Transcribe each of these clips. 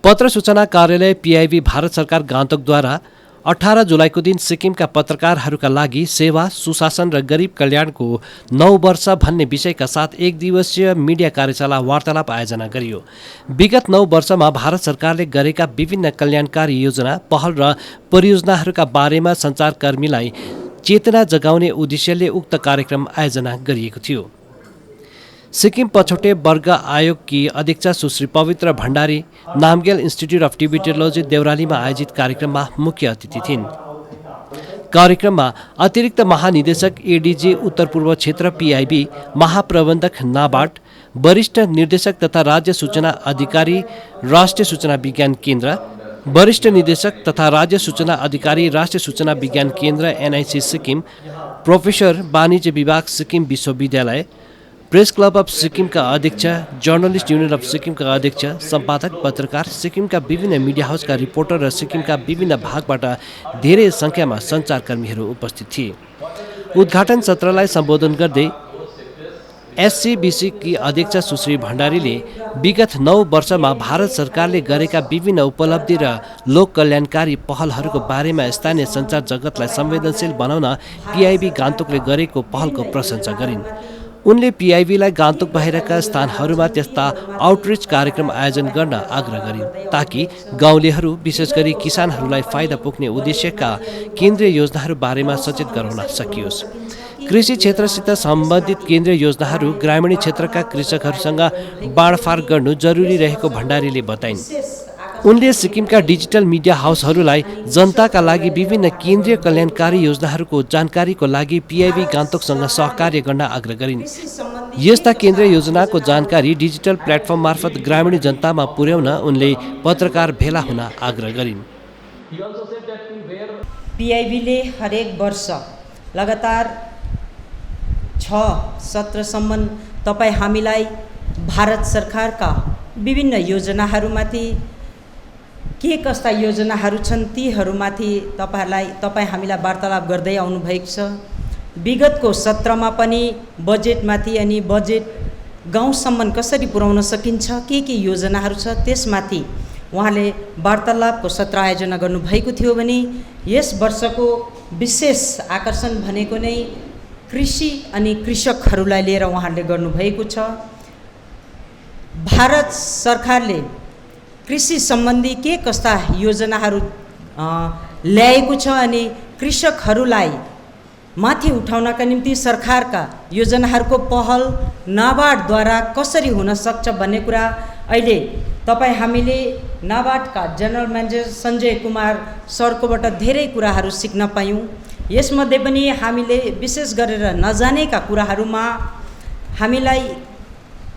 पत्र सूचना कार्यालय PIB भारत सरकार गान्तोकद्वारा 18 जुलाईको दिन सिक्किमका पत्रकारहरूका लागि सेवा, सुशासन र गरिब कल्याणको 9 वर्ष भन्ने विषयका साथ एक दिवसीय मिडिया कार्यशाला वार्तालाप आयोजना गरियो। विगत 9 वर्षमा भारत सरकारले गरेका विभिन्न कल्याणकारी योजना, पहल र परियोजनाहरूका बारेमा सञ्चारकर्मीलाई चेतना जगाउने उद्देश्यले उक्त कार्यक्रम आयोजना गरिएको थियो। सिक्किम पछौटे वर्ग आयोगकी अध्यक्ष सुश्री पवित्र भण्डारी नामगेल इन्स्टिट्युट अफ टिबेटोलोजी देउरालीमा आयोजित कार्यक्रममा मुख्य अतिथि थिइन्। कार्यक्रममा अतिरिक्त महानिदेशक ADG उत्तर पूर्व क्षेत्र PIB, महाप्रबन्धक नाबार्ड, वरिष्ठ निर्देशक तथा राज्य सूचना अधिकारी राष्ट्रिय सूचना विज्ञान केन्द्र, वरिष्ठ निर्देशक तथा राज्य सूचना अधिकारी राष्ट्रिय सूचना विज्ञान केन्द्र NIC सिक्किम, प्रोफेसर वाणिज्य विभाग सिक्किम विश्वविद्यालय, प्रेस क्लब अफ सिक्किमका अध्यक्ष, जर्नलिस्ट युनियन अफ सिक्किमका अध्यक्ष, सम्पादक, पत्रकार, सिक्किमका विभिन्न मिडिया हाउसका रिपोर्टर र सिक्किमका विभिन्न भागबाट धेरै सङ्ख्यामा सञ्चारकर्मीहरू उपस्थित थिए। उद्घाटन सत्रलाई सम्बोधन गर्दै SCBC की अध्यक्ष सुश्री भण्डारीले विगत 9 वर्षमा भारत सरकारले गरेका विभिन्न उपलब्धि र लोक कल्याणकारी पहलहरूको बारेमा स्थानीय सञ्चार जगतलाई संवेदनशील बनाउन PIB गान्तोकले गरेको पहलको प्रशंसा गरिन्। उनले PIB-लाई गान्तोक बाहिरका स्थानहरूमा त्यस्ता आउटरिच कार्यक्रम आयोजन गर्न आग्रह गरिन् ताकि गाउँलेहरू विशेष गरी किसानहरूलाई फाइदा पुग्ने उद्देश्यका केन्द्रीय योजनाहरू बारेमा सचेत गराउन सकियोस्। कृषि क्षेत्रसित सम्बन्धित केन्द्रीय योजनाहरू ग्रामीण क्षेत्रका कृषकहरूसँग बाँडफाँड गर्नु जरुरी रहेको भण्डारीले बताइन्। उनले सिक्किमका डिजिटल मिडिया हाउसहरूलाई जनताका लागि विभिन्न केन्द्रीय कल्याणकारी योजनाहरूको जानकारीको लागि PIB गान्तोकसँग सहकार्य गर्न आग्रह गरिन्। यस्ता केन्द्रीय योजनाको जानकारी डिजिटल प्लेटफर्म मार्फत ग्रामीण जनतामा पुर्याउन उनले पत्रकार भेला हुन आग्रह गरिन्। PIB-ले हरेक वर्ष लगातार 6 सत्रसम्म तपाईँ हामीलाई भारत सरकारका विभिन्न योजनाहरूमाथि के कस्ता योजनाहरू छन् तीहरूमाथि तपाईँ हामीलाई वार्तालाप गर्दै आउनुभएको छ। विगतको सत्रमा पनि बजेटमाथि अनि बजेट गाउँसम्म कसरी पुर्याउन सकिन्छ, के योजनाहरू छ त्यसमाथि उहाँले वार्तालापको सत्र आयोजना गर्नुभएको थियो भने यस वर्षको विशेष आकर्षण भनेको नै कृषि अनि कृषकहरूलाई लिएर उहाँले गर्नुभएको छ। भारत सरकारले कृषि सम्बन्धी के कस्ता योजनाहरू ल्याएको छ अनि कृषकहरूलाई माथि उठाउनका निम्ति सरकारका योजनाहरूको पहल नाबार्डद्वारा कसरी हुन सक्छ भन्ने कुरा अहिले तपाईँ हामीले नाबार्डका जनरल म्यानेजर सञ्जय कुमार सरकोबाट धेरै कुराहरू सिक्न पायौँ। यसमध्ये पनि हामीले विशेष गरेर नजानेका कुराहरूमा हामीलाई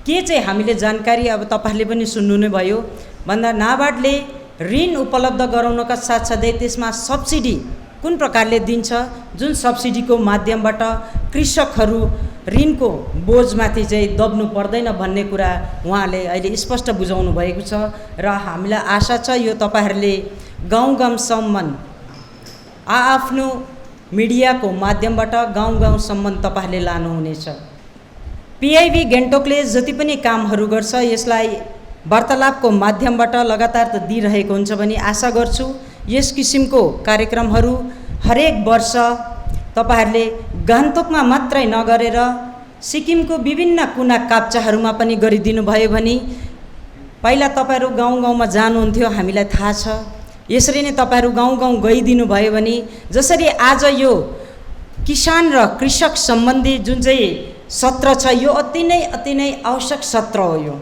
के चाहिँ हामीले जानकारी अब तपाईँहरूले पनि सुन्नु नै भयो भन्दा नाबार्डले ऋण उपलब्ध गराउनका साथसाथै त्यसमा सब्सिडी कुन प्रकारले दिन्छ, जुन सब्सिडीको माध्यमबाट कृषकहरू ऋणको बोझमाथि चाहिँ दब्नु पर्दैन भन्ने कुरा उहाँले अहिले स्पष्ट बुझाउनु भएको छ र हामीलाई आशा छ यो तपाईँहरूले गाउँ गाउँसम्म आफ्नो मिडियाको माध्यमबाट गाउँ गाउँसम्म तपाईँहरूले लानुहुनेछ। PIB गान्तोकले जति पनि कामहरू गर्छ यसलाई वार्तालापको माध्यमबाट लगातार त दिइरहेको हुन्छ भने आशा गर्छु यस किसिमको कार्यक्रमहरू हरेक वर्ष तपाईहरूले गान्तोकमा मात्रै नगरेर सिक्किमको विभिन्न कुना काप्चाहरूमा पनि गरिदिनु भयो भने पहिला तपाईँहरू गाउँ गाउँमा जानुहुन्थ्यो हामीलाई थाहा छ। यसरी नै तपाईँहरू गाउँ गाउँ गइदिनु भयो भने जसरी आज यो किसान र कृषक सम्बन्धी जुन चाहिँ सत्र छ यो अति नै आवश्यक सत्र हो यो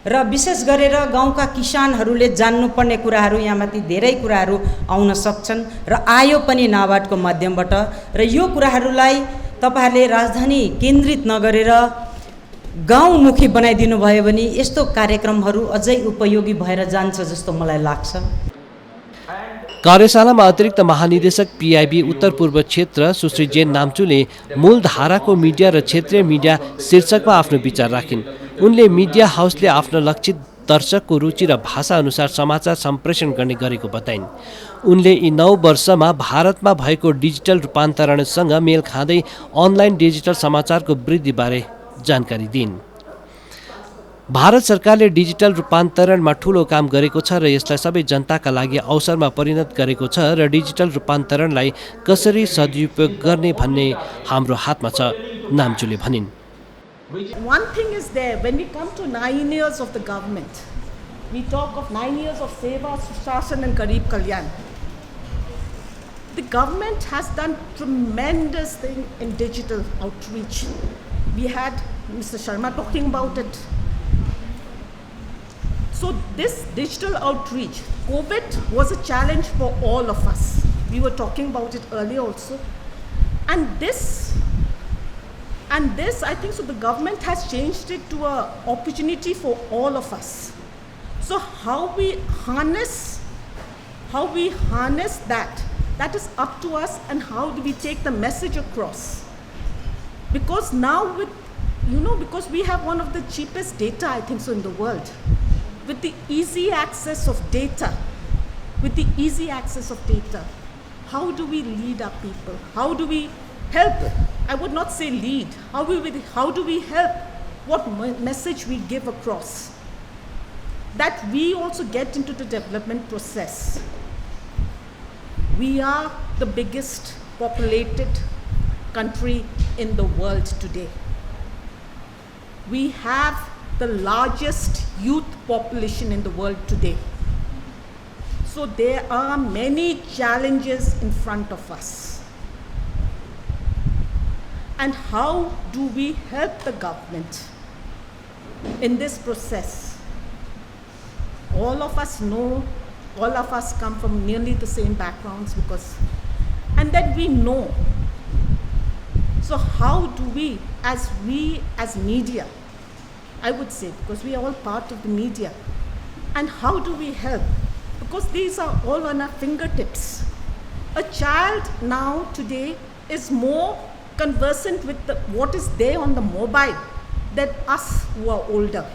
र विशेष गरेर गाउँका किसानहरूले जान्नुपर्ने कुराहरू यहाँमाथि धेरै कुराहरू आउन सक्छन् र आयो पनि नाबार्डको माध्यमबाट र यो कुराहरूलाई तपाईहरूले राजधानी केन्द्रित नगरेर गाउँमुखी बनाइदिनु भयो भने यस्तो कार्यक्रमहरू अझै उपयोगी भएर जान्छ जस्तो मलाई लाग्छ। कार्यशालामा अतिरिक्त महानिदेशक PIB उत्तर पूर्व क्षेत्र सुश्री जेन नाम्चुले मूलधाराको मिडिया र क्षेत्रीय मिडिया शीर्षकमा आफ्नो विचार राखिन्। उनले मिडिया हाउसले आफ्नो लक्षित दर्शकको रुचि र भाषा अनुसार समाचार सम्प्रेषण गर्ने गरेको बताइन्। उनले यी 9 वर्षमा भारतमा भएको डिजिटल रूपान्तरणसँग मेल खाँदै अनलाइन डिजिटल समाचारको वृद्धिबारे जानकारी दिइन्। भारत सरकारले डिजिटल रूपान्तरणमा ठूलो काम गरेको छ र यसलाई सबै जनताका लागि अवसरमा परिणत गरेको छ र डिजिटल रूपान्तरणलाई कसरी सदुपयोग गर्ने भन्ने हाम्रो हातमा छ, नाम्चुले भनिन्। One thing is there, when we come to 9 years of the government, we talk of 9 years of Seva, Sushashan and Garib Kalyan. The government has done tremendous thing in digital outreach. We had Mr. Sharma talking about it. So this digital outreach, COVID was a challenge for all of us. We were talking about it earlier also. And this, I think, so the government has changed it to an opportunity for all of us. So how we harness that is up to us, and how do we take the message across? Because now because we have one of the cheapest data, I think so, in the world. With the easy access of data, how do we lead our people? How do we help? I would not say lead. How do we help? What message we give across? That we also get into the development process. We are the biggest populated country in the world today. We have the largest youth population in the world today. So there are many challenges in front of us. And how do we help the government in this process? All of us know, all of us come from nearly the same backgrounds, and then we know. So how do we as media, I would say, because we are all part of the media, and how do we help? Because these are all on our fingertips. A child now today is more conversant with what is there on the mobile than us who are older.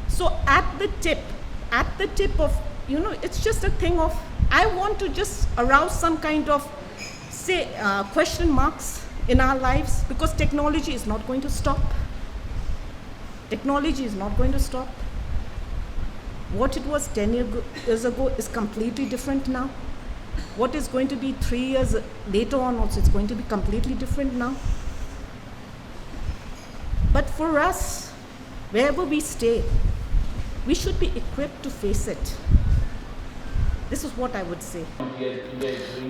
So at the tip of, it's just a thing of, I want to just arouse some kind of, question marks in our lives, because technology is not going to stop. Technology is not going to stop. What it was 10 years ago is completely different now. What is going to be 3 years later on also, it's going to be completely different now. But for us, wherever we stay, we should be equipped to face it. This is what I would say.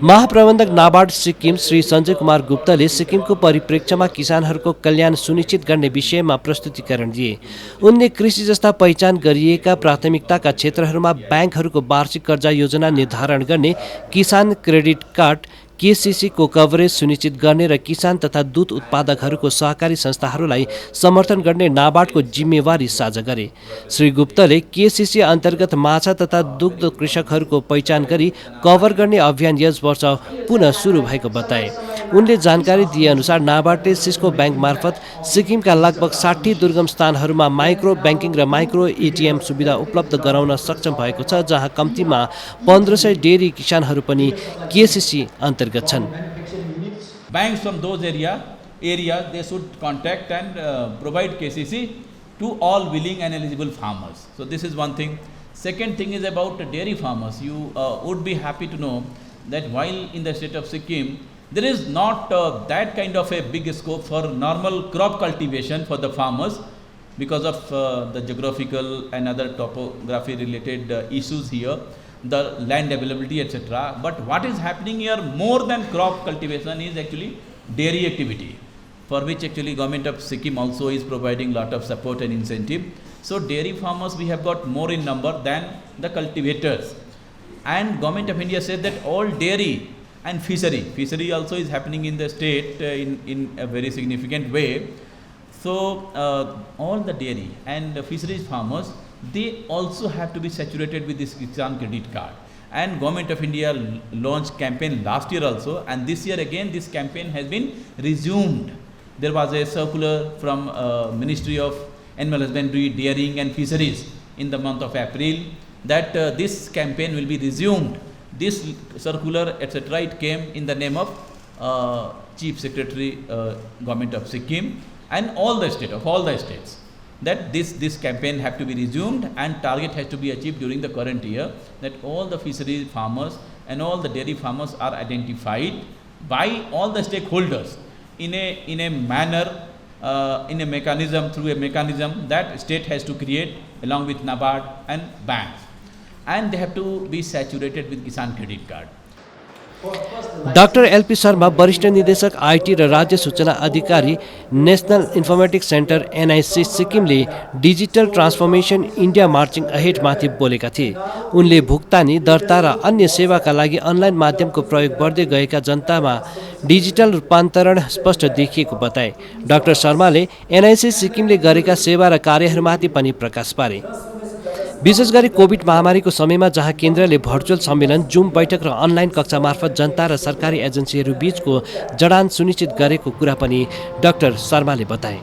महाप्रबन्धक NABARD Sikkim Shri Sanjay Kumar गुप्तले सिक्किमको परिप्रेक्ष्यमा किसानहरूको कल्याण सुनिश्चित गर्ने विषयमा प्रस्तुतिकरण दिए। उनले कृषि जस्ता पहिचान गरिएका प्राथमिकताका क्षेत्रहरूमा ब्याङ्कहरूको वार्षिक कर्जा योजना निर्धारण गर्ने, किसान क्रेडिट कार्ड केसीसी को कभरेज सुनिश्चित गर्ने र किसान तथा दूध उत्पादकहरूको सहकारी संस्थाहरूलाई समर्थन गर्ने नाबार्डको जिम्मेवारी साझा गरे। श्री गुप्तले केसीसी अन्तर्गत माछा तथा दुग्ध कृषकहरूको पहिचान गरी कभर गर्ने अभियान यस वर्ष पुनः सुरु भएको बताए। उनले जानकारी दिएअनुसार नाबार्डले सिस्को ब्याङ्क मार्फत सिक्किमका लगभग 60 दुर्गम स्थानहरूमा माइक्रो ब्याङ्किङ र माइक्रो एटिएम सुविधा उपलब्ध गराउन सक्षम भएको छ, जहाँ कम्तीमा 1500 डेरी किसानहरू पनि केसीसी अन्तर्गत छन्। Banks from those areas they should contact and provide KCC to all willing and eligible farmers. So this is one thing. Second thing is about dairy farmers. You would be happy to know that while in the state of Sikkim, there is not that kind of a big scope for normal crop cultivation for the farmers because of the geographical and other topography related issues here, the land availability, etc. But what is happening here more than crop cultivation is actually dairy activity, for which actually government of Sikkim also is providing lot of support and incentive. So dairy farmers we have got more in number than the cultivators, and government of India said that all dairy and fishery also is happening in the state in a very significant way. So all the dairy and fisheries farmers, they also have to be saturated with this Kisan credit card. And government of India launched campaign last year also, and this year again this campaign has been resumed. There was a circular from Ministry of Animal Husbandry, Dairying and Fisheries in the month of April that this campaign will be resumed. This circular, etc., it came in the name of Chief Secretary, Government of Sikkim. and all the states, that this campaign have to be resumed and target has to be achieved during the current year, that all the fisheries farmers and all the dairy farmers are identified by all the stakeholders in a manner, through a mechanism that state has to create along with NABARD and banks, and they have to be saturated with Kisan credit card. Doctor LP Sharma वरिष्ठ निर्देशक IT र राज्य सूचना अधिकारी national informatics centre NIC सिक्किमले digital transformation India marching अहेडमाथि बोलेका थिए। उनले भुक्तानी दर्ता र अन्य सेवाका लागि अनलाइन माध्यमको प्रयोग बढ्दै गएका जनतामा डिजिटल रूपान्तरण स्पष्ट देखिएको बताए। डाक्टर शर्माले एनआईसी सिक्किमले गरेका सेवा र कार्यहरूमाथि पनि प्रकाश पारे। विशेष गरी कोभिड महामारीको समयमा जहाँ केन्द्रले भर्चुअल सम्मेलन, जुम बैठक र अनलाइन कक्षा मार्फत जनता र सरकारी एजेन्सीहरू बीचको जडान सुनिश्चित गरेको कुरा पनि डाक्टर शर्माले बताए।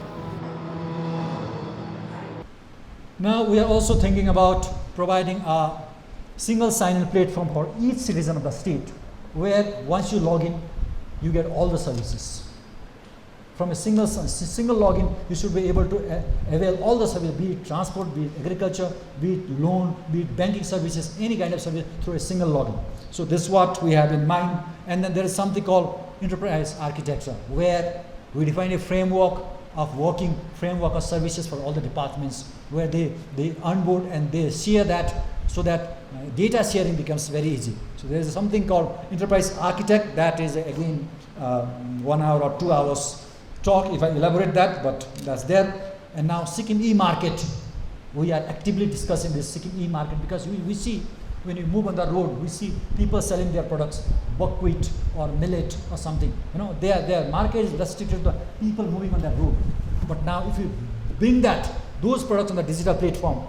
Now we are also thinking about providing a single sign-in platform for each citizen of the state, where once you log in, you get all the services. From a single login, you should be able to avail all the services, be it transport, be it agriculture, be it loan, be it banking services, any kind of service through a single login. So this is what we have in mind. And then there is something called enterprise architecture, where we define a framework of services for all the departments, where they onboard and they share that, so that data sharing becomes very easy. So there is something called enterprise architect. That is again 1 hour or 2 hours talk if I elaborate that, but that's there. And now Sikkim e-market, we are actively discussing this Sikkim e-market, because we see when we move on the road, we see people selling their products, buckwheat or millet or something. Their market is restricted to people moving on the road. But now if you bring those products on the digital platform,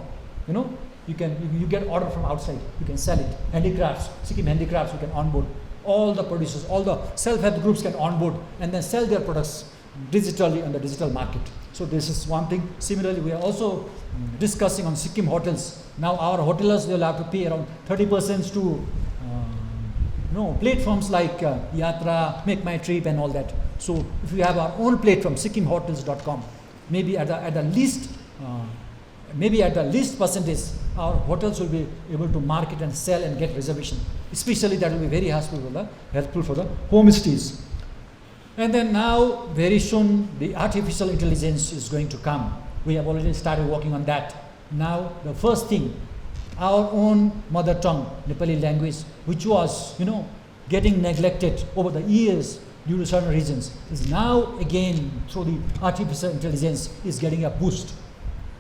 you get order from outside, you can sell it. Handicrafts, Sikkim handicrafts, you can onboard. All the producers, all the self-help groups can onboard and then sell their products digitally on the digital market. So this is one thing. Similarly, we are also discussing on Sikkim hotels. Now our hoteliers, they will have to pay around 30% to platforms like Yatra, Make My Trip and all that. So if we have our own platform, SikkimHotels.com, maybe at the least percentage, our hotels will be able to market and sell and get reservation. Especially that will be very helpful for the homestays. And then now, very soon, the artificial intelligence is going to come. We have already started working on that. Now, the first thing, our own mother tongue, Nepali language, which was, getting neglected over the years due to certain reasons, is now again, through the artificial intelligence, is getting a boost.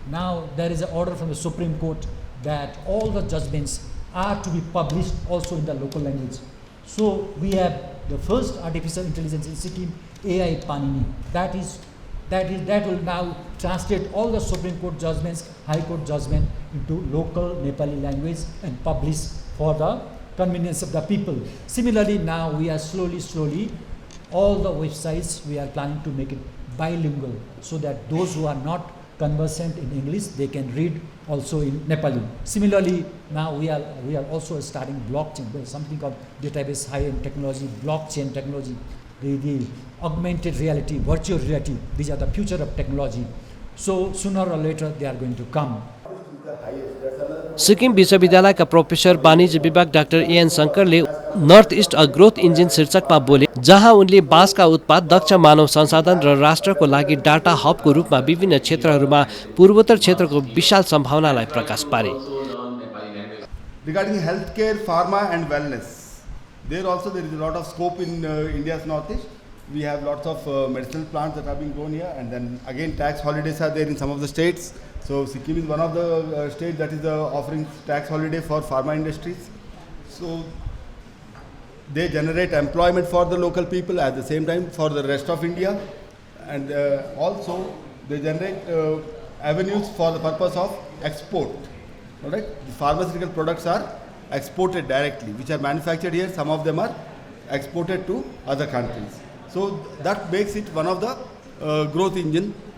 Now, there is an order from the Supreme Court that all the judgments are to be published also in the local language. So we have the first artificial intelligence in Sikkim, AI Panini. That will now translate all the Supreme Court judgments, High Court judgment into local Nepali language and publish for the convenience of the people. Similarly, now we are slowly, all the websites we are planning to make it bilingual, so that those who are not conversant in English, they can read also in Nepali. Similarly, now we are also starting blockchain. There is something called database high-end technology, blockchain technology, the augmented reality, virtual reality. These are the future of technology. So sooner or later they are going to come. Sikkim विश्वविद्यालयका professor वाणिज्य विभाग doctor AN शङ्करले north east a growth engine शीर्षकमा बोले, जहाँ उनले बाँसका उत्पाद, दक्ष मानव संसाधन र राष्ट्रको लागि डाटा हबको रूपमा विभिन्न क्षेत्रहरूमा पूर्वोत्तर क्षेत्रको विशाल सम्भावनालाई प्रकाश पारे। Regarding healthcare, pharma and wellness, there is a lot of scope in India's northeast. We have lots of medicinal plants that are being grown here, and then again tax holidays are there in some of the states. So Sikkim is one of the states that is offering tax holiday for pharma industries. So they generate employment for the local people at the same time for the rest of India, and also they generate avenues for the purpose of export. Alright, the pharmaceutical products are exported directly, which are manufactured here. Some of them are exported to other countries. So that makes it one of the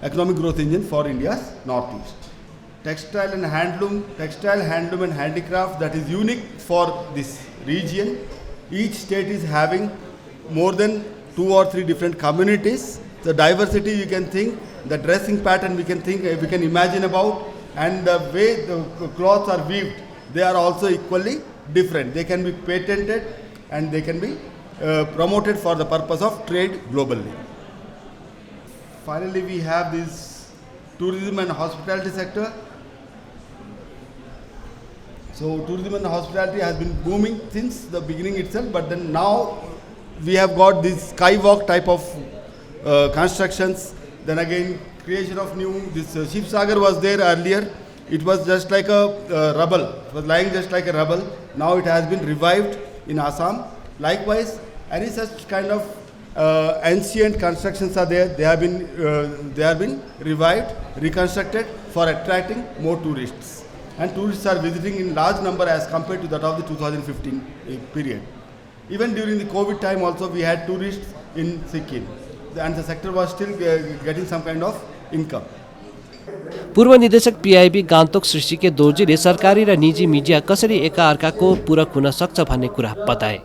economic growth engine for India's northeast. Textile, handloom and handicraft, that is unique for this region. Each state is having more than 2 or 3 different communities. The diversity, you can think, the dressing pattern we can think, we can imagine about, and the way the cloths are weaved, they are also equally different. They can be patented and they can be promoted for the purpose of trade globally. Finally, we have this tourism and hospitality sector. So tourism and hospitality has been booming since the beginning itself, but then now we have got this skywalk type of constructions. Then again, creation of new, this Shiv Sagar was there earlier. It was just like a rubble, it was lying just like a rubble. Now it has been revived in Assam. Likewise, any such kind of ancient constructions are there. They have been revived, reconstructed for attracting more tourists. And tourists are visiting in large number as compared to that of the 2015 period. Even during the COVID time also we had tourists in Sikkim, and the sector was still getting some kind of income. पूर्व निदेशक PIB Gangtok श्रीसिके दोर्जीले सरकारी र निजी media कसरी एकाअर्काको पूरक हुन सक्छ भन्ने कुरा बताए.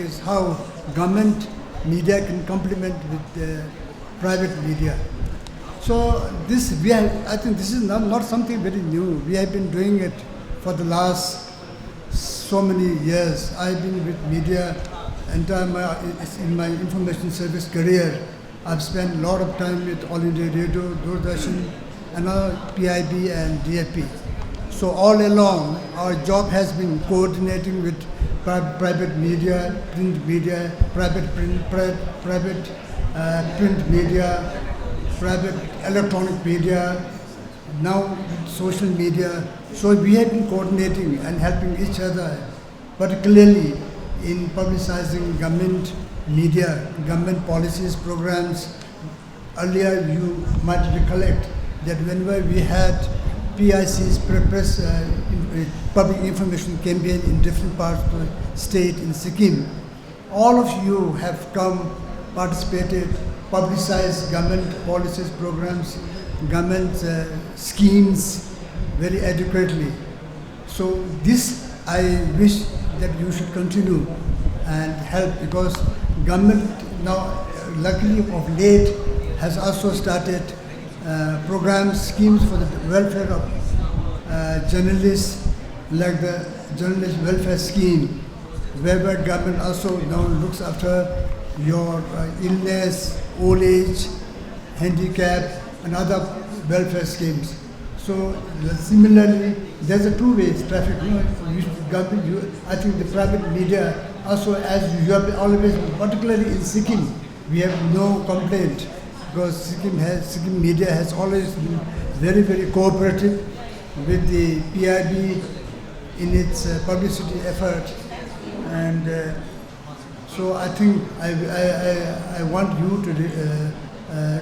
Is how government media can complement with private media. So this I think this is not something very new. We have been doing it for the last so many years. I've been with media in my information service career. I've spent a lot of time with All India Radio, Doordarshan, and PIB and DFP. So all along, our job has been coordinating with private media, print media, private print media, private electronic media, now social media. So we have been coordinating and helping each other, particularly in publicizing government media, government policies, programs. Earlier you might recollect that whenever we had PIC's public information campaign in different parts of the state in Sikkim, all of you have come, participated, publicized government policies, programs, government schemes very adequately. So this I wish that you should continue and help, because government now luckily of late has also started programs, schemes for the welfare of journalists, like the journalist welfare scheme, whereby government also now looks after your illness, old age, handicap, and other welfare schemes. So similarly, there's a two-way traffic. I think the private media also, as you have always, particularly in Sikkim, we have no complaint, because Sikkim media has always been very, very cooperative with the PIB in its publicity effort, and so I think I want you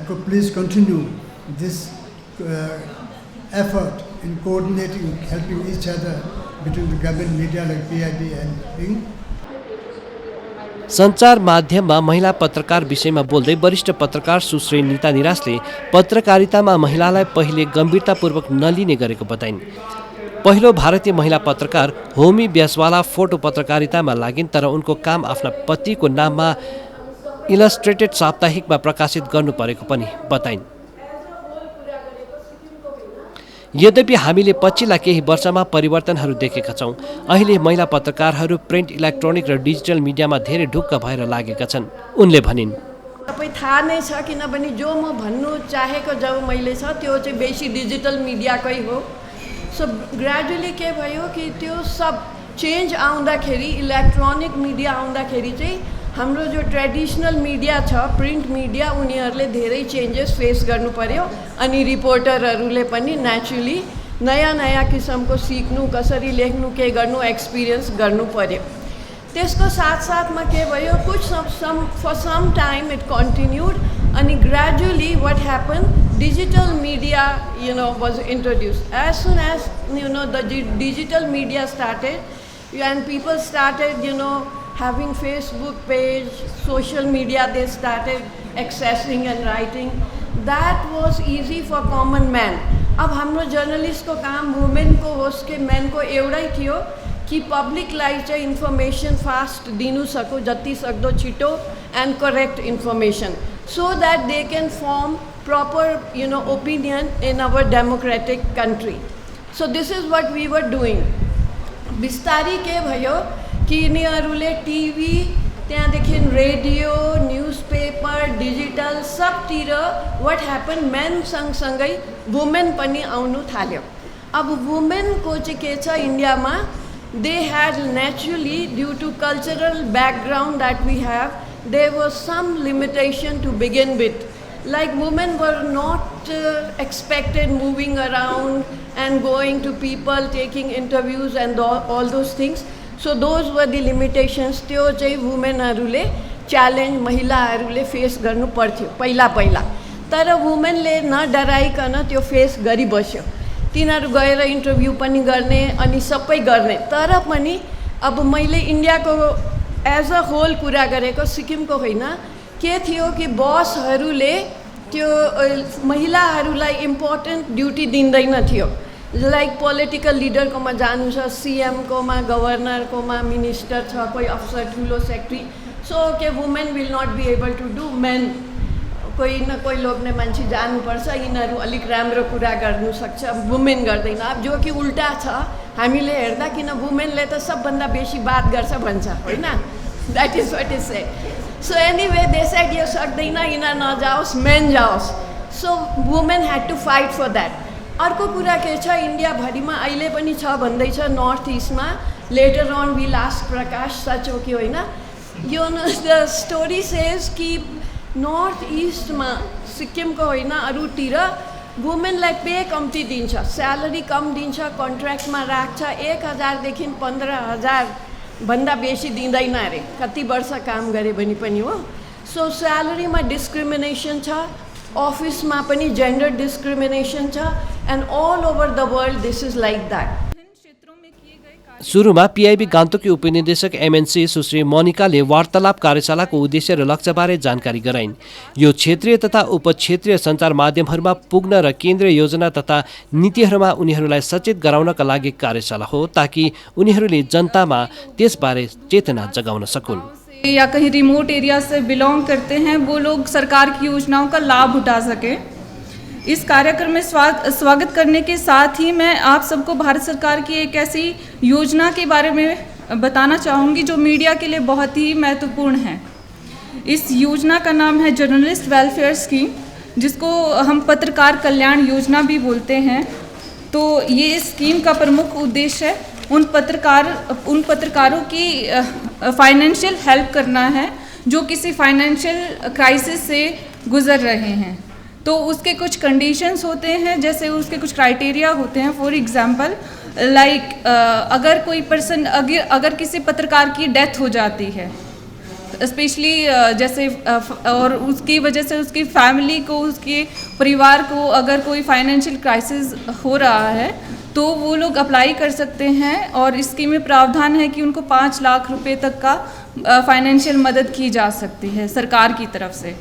to please continue this effort in coordinating, helping each other between the government media like PIB and Bing. सञ्चार माध्यममा महिला पत्रकार विषयमा बोल्दै वरिष्ठ पत्रकार सुश्री नीता निरासले पत्रकारितामा महिलालाई पहिले गम्भीरतापूर्वक नलिने गरेको बताइन्. पहिलो भारतीय महिला पत्रकार होमी ब्यासवाला फोटो पत्रकारितामा लागिन्, तर उनको काम आफ्ना पतिको नाममा इलस्ट्रेटेड साप्ताहिकमा प्रकाशित गर्नु परेको पनि बताइन्. यद्यपि हामीले पछिल्ला केही वर्षमा परिवर्तनहरू देखेका छौँ. अहिले महिला पत्रकारहरू प्रिन्ट, इलेक्ट्रोनिक र डिजिटल मिडियामा धेरै ढुक्क भएर लागेका छन्. उनले भनिन्, सबै थाहा नै छ, किनभने जो म भन्नु चाहेको जब मैले छ त्यो चाहिँ बेसी डिजिटल मिडियाकै हो. सो ग्रेजुअली के भयो कि त्यो सब चेन्ज आउँदाखेरि, इलेक्ट्रोनिक मिडिया आउँदाखेरि चाहिँ हाम्रो जो ट्रेडिसनल मिडिया छ, प्रिन्ट मिडिया, उनीहरूले धेरै चेन्जेस फेस गर्नु पर्यो. अनि रिपोर्टरहरूले पनि नेचुरली नयाँ नयाँ किसिमको सिक्नु, कसरी लेख्नु, के गर्नु, एक्सपिरियन्स गर्नु पर्यो. त्यसको साथसाथमा के भयो, for some time it continued, अनि gradually what happened, digital media was introduced. As soon as the digital media started and people started having Facebook page, social media, they started accessing and writing. That was easy for common man. अब हाम्रो journalist को काम women को होस् कि main को एउटै थियो कि पब्लिकलाई चाहिँ इन्फर्मेसन फास्ट दिनु सकु, जति सक्दो छिटो end correct information. so that they can form proper, opinion in our democratic country. So this is what we were doing. बिस्तारी के भयो कि यिनीहरूले टिभी त्यहाँदेखि रेडियो न्युजपेपर डिजिटल सबतिर व्हाट ह्यापन मेन सँगसँगै वुमेन पनि आउनु थाल्यो. अब वुमेनको चाहिँ के छ इन्डियामा, they had naturally due to cultural background that we have, there was some limitation to begin with. Like women were not expected moving around and going to people, taking interviews and all those things. So those were the limitations. त्यो चाहिँ वुमेनहरूले challenge महिलाहरूले face गर्नु पर्थ्यो पहिला. तर वुमेनले नडराइकन त्यो face गरिबस्यो. तिनीहरू गएर इन्टरभ्यू पनि गर्ने अनि सबै गर्ने. तर पनि अब मैले इन्डियाको एज अ होल कुरा गरेको, सिक्किमको होइन, के थियो कि बसहरूले त्यो महिलाहरूलाई इम्पोर्टेन्ट ड्युटी दिँदैन थियो. लाइक पोलिटिकल लिडरकोमा जानु छ, सिएमकोमा, गभर्नरकोमा, मिनिस्टर छ, कोही अफसर ठुलो सेक्रेटरी, सो के women will not be able to do. Men कोही न कोही लोग्ने मान्छे जानुपर्छ, यिनीहरू अलिक राम्रो कुरा गर्नु सक्छ, वुमेन गर्दैन. अब जो कि उल्टा छ, हामीले हेर्दा किन वुमेनले त सबभन्दा बेसी बात गर्छ भन्छ, होइन? That is what is said. So anyway, they said यो सक्दैन, यिनीहरू नजाओस्, मेन जाओस्. So women had to fight for that. अर्को कुरा के छ, इन्डियाभरिमा अहिले पनि छ भन्दैछ नर्थ इस्टमा. Later on will ask Prakash सच हो कि होइन. यो द स्टोरी सेज कि नर्थ इस्टमा, सिक्किमको होइन अरूतिर, वुमेनलाई पे कम्ती दिन्छ, स्यालेरी कम दिन्छ, कन्ट्र्याक्टमा राख्छ, 1000देखि 15000 भन्दा बेसी दिँदैन अरे, कति वर्ष काम गरे भने पनि हो. सो स्यालेरीमा डिस्क्रिमिनेसन छ, अफिसमा पनि जेन्डर डिस्क्रिमिनेसन छ, and all over the world this is like that. सुरुमा पीआईबी गान्तोककी उपनिर्देशक एमएनसी सुश्री मोनिकाले वार्तालाप कार्यशालाको उद्देश्य र लक्ष्यबारे जानकारी गराइन्. यो क्षेत्रीय तथा उपक्षेत्रीय सञ्चार माध्यमहरूमा पुग्न र केन्द्रीय योजना तथा नीतिहरूमा उनीहरूलाई सचेत गराउनका लागि कार्यशाला हो, ताकि उनीहरूले जनतामा त्यसबारे चेतना जगाउन सकुन्. या कहीं रिमोट एरिया से बिलोंग करते हैं वो लोग सरकार की योजनाओं का लाभ उठा सकें. इस कार्यक्रम में स्वागत करने के साथ ही मैं आप सबको भारत सरकार की एक ऐसी योजना के बारे में बताना चाहूँगी जो मीडिया के लिए बहुत ही महत्वपूर्ण है. इस योजना का नाम है जर्नलिस्ट वेलफेयर स्कीम, जिसको हम पत्रकार कल्याण योजना भी बोलते हैं. तो ये स्कीम का प्रमुख उद्देश्य है उन पत्रकारों की फाइनेंशियल हेल्प करना है जो किसी फाइनेंशियल क्राइसिस से गुज़र रहे हैं. तो उसके कुछ कंडीशंस होते हैं, जैसे उसके कुछ क्राइटेरिया होते हैं. फॉर एग्जांपल लाइक अगर कोई पर्सन अगर किसी पत्रकार की डेथ हो जाती है, स्पेशली जैसे और उसकी वजह से उसकी फैमिली को, उसके परिवार को अगर कोई फाइनेंशियल क्राइसिस हो रहा है, तो वो लोग अप्लाई कर सकते हैं. और इस स्कीम में प्रावधान है कि उनको 5 लाख रुपए तक का फाइनेंशियल मदद की जा सकती है सरकार की तरफ से.